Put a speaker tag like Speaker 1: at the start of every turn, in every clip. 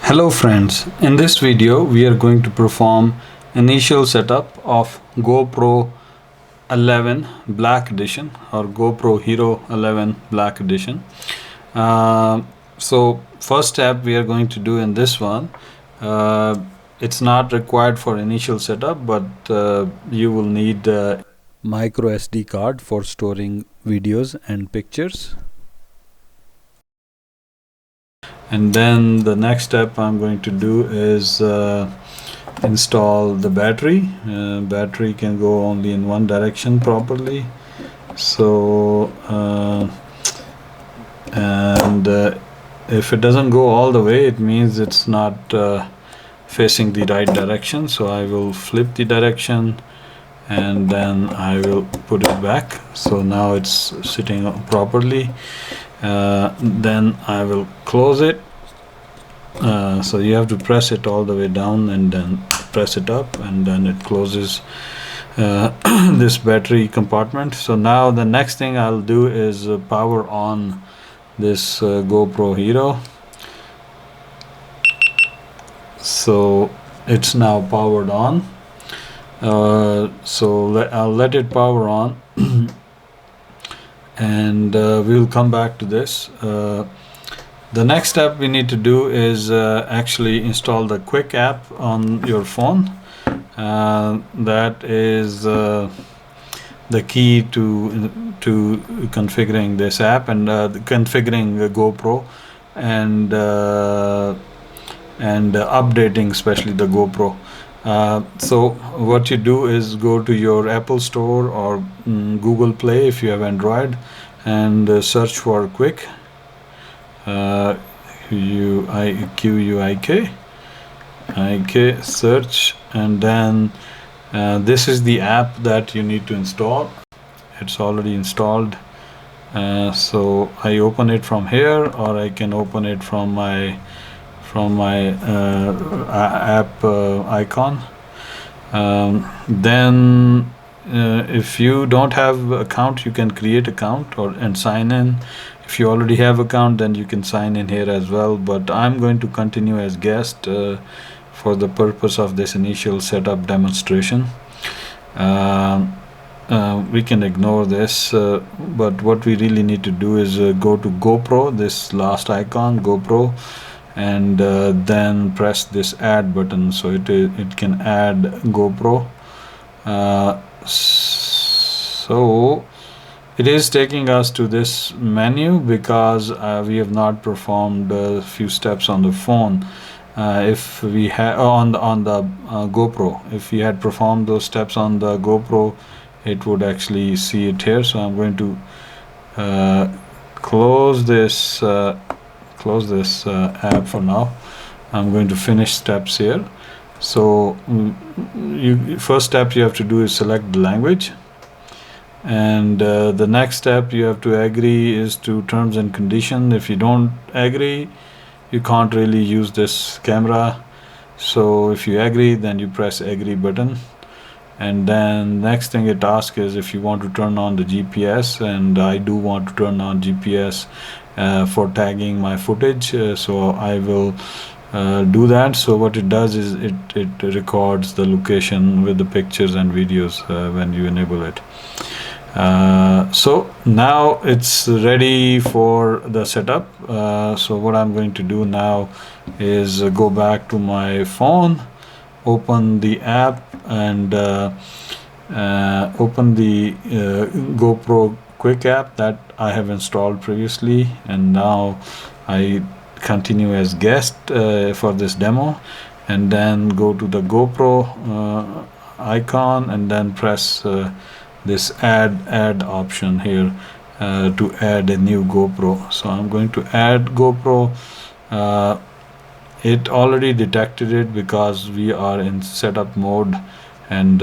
Speaker 1: Hello friends, in this video we are going to perform initial setup of GoPro 11 Black Edition or GoPro Hero 11 Black Edition. So first step we are going to do in this one, it's not required for initial setup, but you will need a microSD card for storing videos and pictures. And then the next step I'm going to do is install the battery. Battery can go only in one direction properly. So if it doesn't go all the way, it means it's not facing the right direction. So I will flip the direction and then I will put it back. So now it's sitting properly. Then I will close it. So you have to press it all the way down and then press it up, and then it closes this battery compartment. So now the next thing I'll do is power on this GoPro Hero. So it's now powered on. I'll let it power on and we'll come back to this. The next step we need to do is actually install the Quik app on your phone. That is the key to configuring this app and configuring the GoPro and updating especially the GoPro. So what you do is go to your Apple Store or Google Play if you have Android and search for Quik. Quik, search, and then this is the app that you need to install. It's already installed. So I open it from here, or I can open it from my app icon. Then if you don't have account, you can create account and sign in. If you already have account, then you can sign in here as well, but I'm going to continue as guest for the purpose of this initial setup demonstration. We can ignore this, but what we really need to do is go to GoPro, this last icon, GoPro, and then press this add button, so it can add GoPro. So it is taking us to this menu because we have not performed a few steps on the phone. If we had on the GoPro, if we had performed those steps on the GoPro, it would actually see it here. So I'm going to close this app for now. I'm going to finish steps here. So first step you have to do is select the language, and the next step you have to agree is to terms and conditions. If you don't agree, you can't really use this camera. So if you agree, then you press agree button, and then next thing it asks is if you want to turn on the GPS, and I do want to turn on GPS for tagging my footage, so I will do that. So what it does is it records the location with the pictures and videos when you enable it. So now it's ready for the setup. So what I'm going to do now is go back to my phone, open the app, and open the GoPro Quik app that I have installed previously, and now I continue as guest for this demo, and then go to the GoPro icon and then press this add option here to add a new GoPro. So I'm going to add GoPro. It already detected it because we are in setup mode, and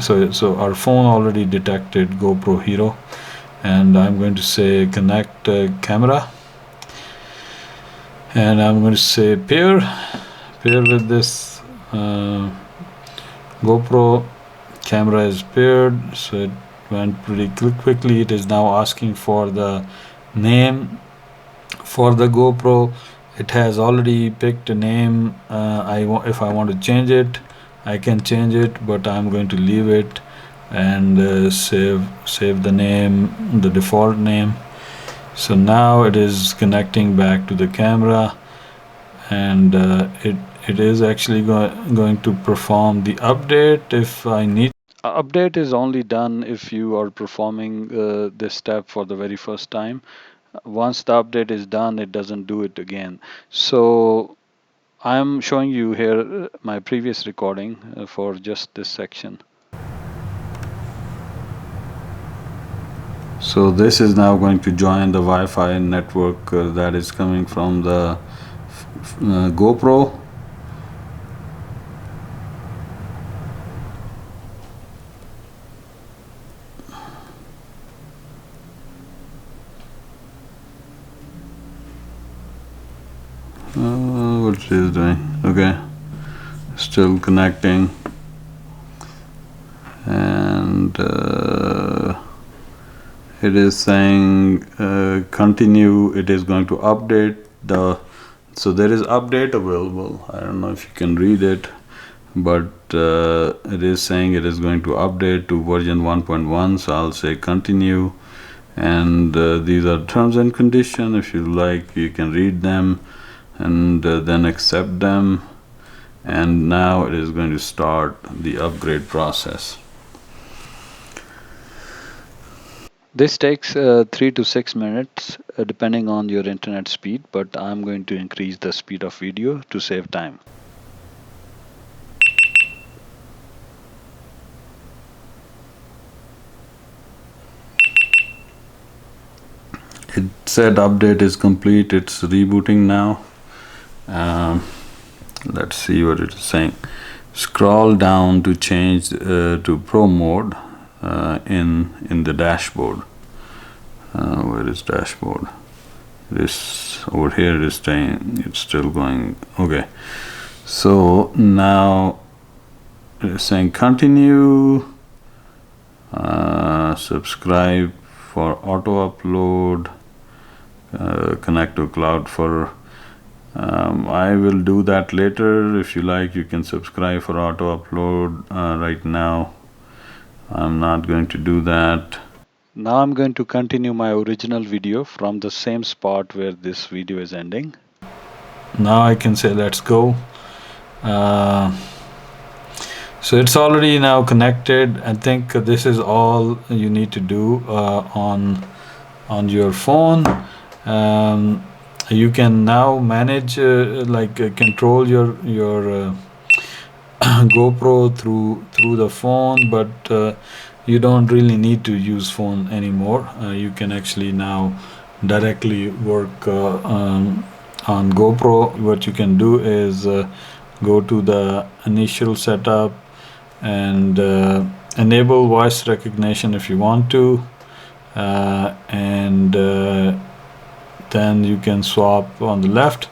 Speaker 1: so our phone already detected GoPro Hero, and I'm going to say connect camera, and I'm going to say pair with this GoPro. Camera is paired, so it went pretty quickly. It is now asking for the name for the GoPro, it has already picked a name. If I want to change it, I can change it, but I'm going to leave it and save the name, the default name. So now it is connecting back to the camera, and it is actually going to perform the update if I need. Update is only done if you are performing this step for the very first time. Once the update is done, it doesn't do it again. So I'm showing you here my previous recording for just this section. So this is now going to join the Wi-Fi network that is coming from the GoPro. What it is doing? Okay, still connecting, and it is saying continue. It is going to update the, so there is update available. I don't know if you can read it, but it is saying it is going to update to version 1.1. so I'll say continue, and these are terms and conditions. If you like, you can read them and then accept them, and now it is going to start the upgrade process. This takes 3 to 6 minutes depending on your internet speed, but I'm going to increase the speed of video to save time. It said update is complete. It's rebooting now. Let's see what it is saying. Scroll down to change to Pro mode in the dashboard. Where is dashboard? This over here is staying. It's still going. Okay. So now it is saying continue. Subscribe for auto upload. Connect to cloud for. I will do that later. If you like, you can subscribe for auto upload. Right now I'm not going to do that. Now I'm going to continue my original video from the same spot where this video is ending. Now I can say let's go. So it's already now connected. I think this is all you need to do on your phone. You can now manage control your GoPro through the phone, but you don't really need to use phone anymore. You can actually now directly work on GoPro. What you can do is go to the initial setup and enable voice recognition if you want to, and then you can swap on the left.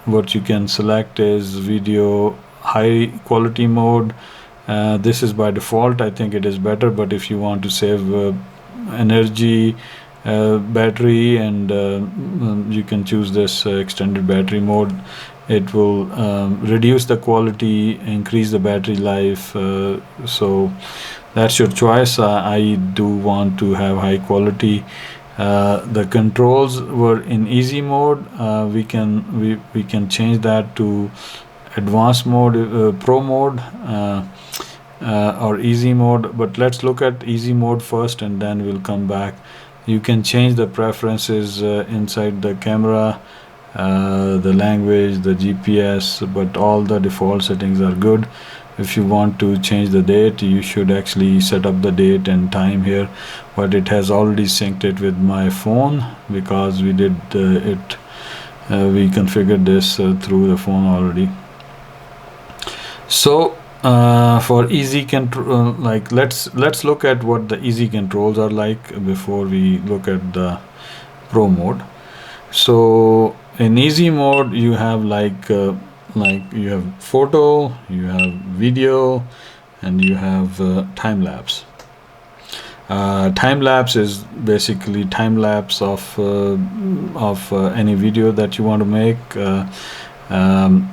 Speaker 1: What you can select is video high quality mode. This is by default. I think it is better, but if you want to save energy, battery, and you can choose this extended battery mode. It will reduce the quality, increase the battery life, so that's your choice. I do want to have high quality. The controls were in easy mode. We can change that to advanced mode, pro mode, or easy mode, but let's look at easy mode first and then we'll come back. You can change the preferences inside the camera, the language, the GPS, but all the default settings are good. If you want to change the date, you should actually set up the date and time here, but it has already synced it with my phone because we did we configured this through the phone already. So for easy control, let's look at what the easy controls are like before we look at the pro mode. So in easy mode you have like you have photo, you have video, and you have time lapse. Time-lapse is basically time-lapse of any video that you want to make.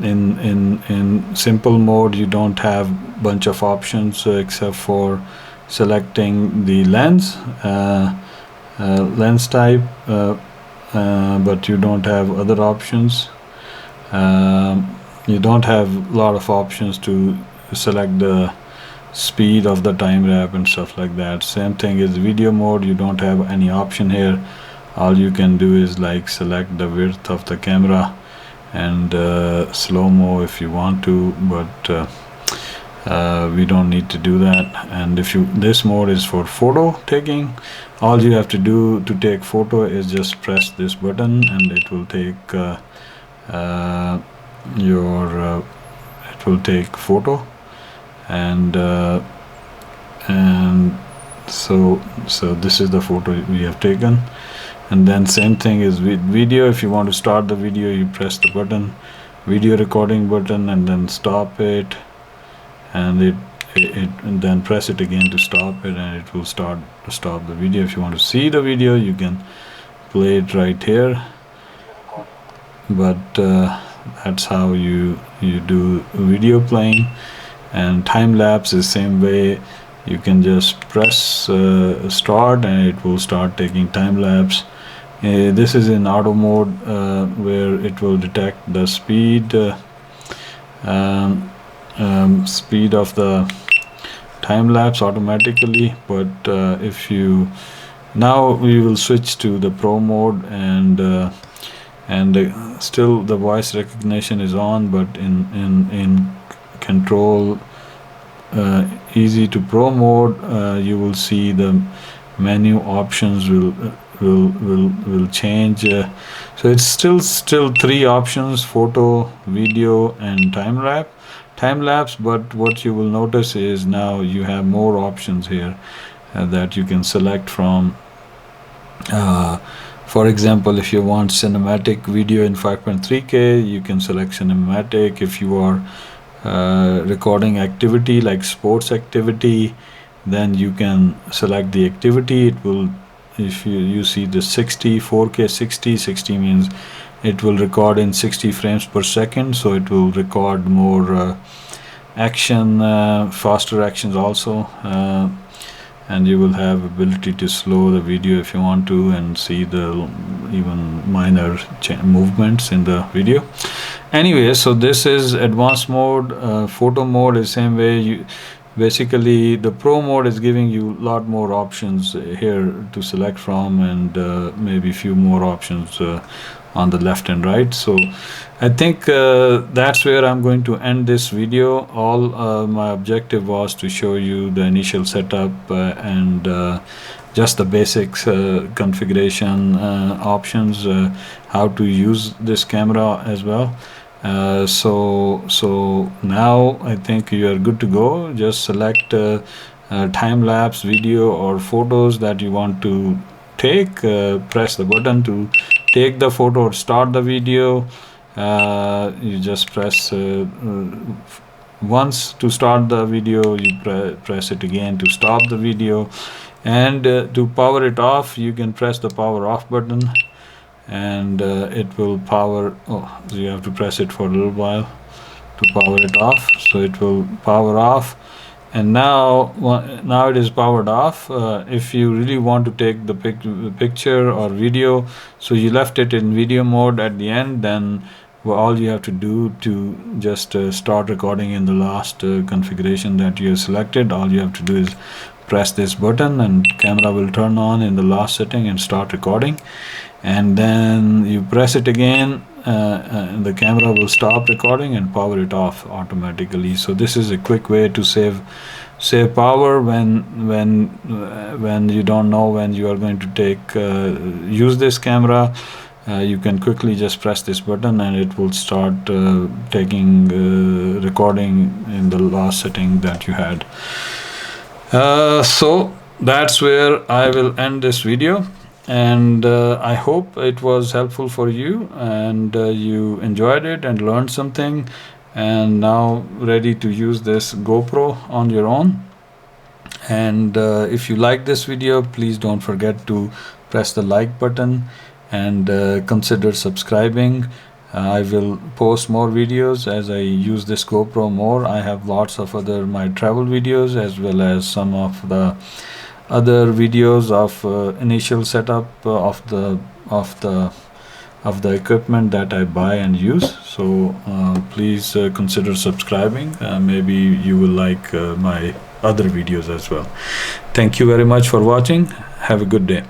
Speaker 1: In simple mode, you don't have bunch of options except for selecting the lens type, but you don't have other options. You don't have a lot of options to select the speed of the time wrap and stuff like that. Same thing is video mode, you don't have any option here. All you can do is like select the width of the camera and slow-mo if you want to, but we don't need to do that. And if you, this mode is for photo taking. All you have to do to take photo is just press this button and it will take it will take photo, and so this is the photo we have taken. And then same thing is with video. If you want to start the video, you press the button, video recording button, and then stop it, and and then press it again to stop it, and it will stop the video. If you want to see the video, you can play it right here, but that's how you do video playing. And time-lapse is same way. You can just press start and it will start taking time-lapse. This is in auto mode, where it will detect the speed speed of the time-lapse automatically. But if you, now we will switch to the pro mode, and still the voice recognition is on, but in control easy to pro mode, you will see the menu options will change. So it's still three options: photo, video, and time-lapse. But what you will notice is now you have more options here that you can select from. For example, if you want cinematic video in 5.3K, you can select cinematic. If you are recording activity like sports activity, then you can select the activity. It will, if you see the 4K 60 means it will record in 60 frames per second, so it will record more action, faster actions also, and you will have ability to slow the video if you want to, and see the even minor movements in the video. Anyway, so this is advanced mode. Photo mode is same way. Basically the pro mode is giving you a lot more options here to select from, and maybe a few more options on the left and right. So I think that's where I'm going to end this video. All my objective was to show you the initial setup and just the basics, configuration options, how to use this camera as well. So now I think you are good to go. Just select time-lapse video or photos that you want to take, press the button to take the photo or start the video. You just press once to start the video, you press it again to stop the video, and to power it off, you can press the power off button, and it will power. So you have to press it for a little while to power it off. So it will power off, and now it is powered off. If you really want to take the picture or video, so you left it in video mode at the end, then all you have to do to just start recording in the last configuration that you have selected, all you have to do is press this button and camera will turn on in the last setting and start recording. And then you press it again, the camera will stop recording and power it off automatically. So this is a quick way to save power when you don't know when you are going to use this camera. You can quickly just press this button and it will start taking recording in the last setting that you had. So that's where I will end this video, and I hope it was helpful for you and you enjoyed it and learned something, and now ready to use this GoPro on your own. And if you like this video, please don't forget to press the like button and consider subscribing. I will post more videos as I use this GoPro more. I have lots of other my travel videos, as well as some of the other videos of initial setup of the equipment that I buy and use. So please consider subscribing. Maybe you will like my other videos as well. Thank you very much for watching. Have a good day.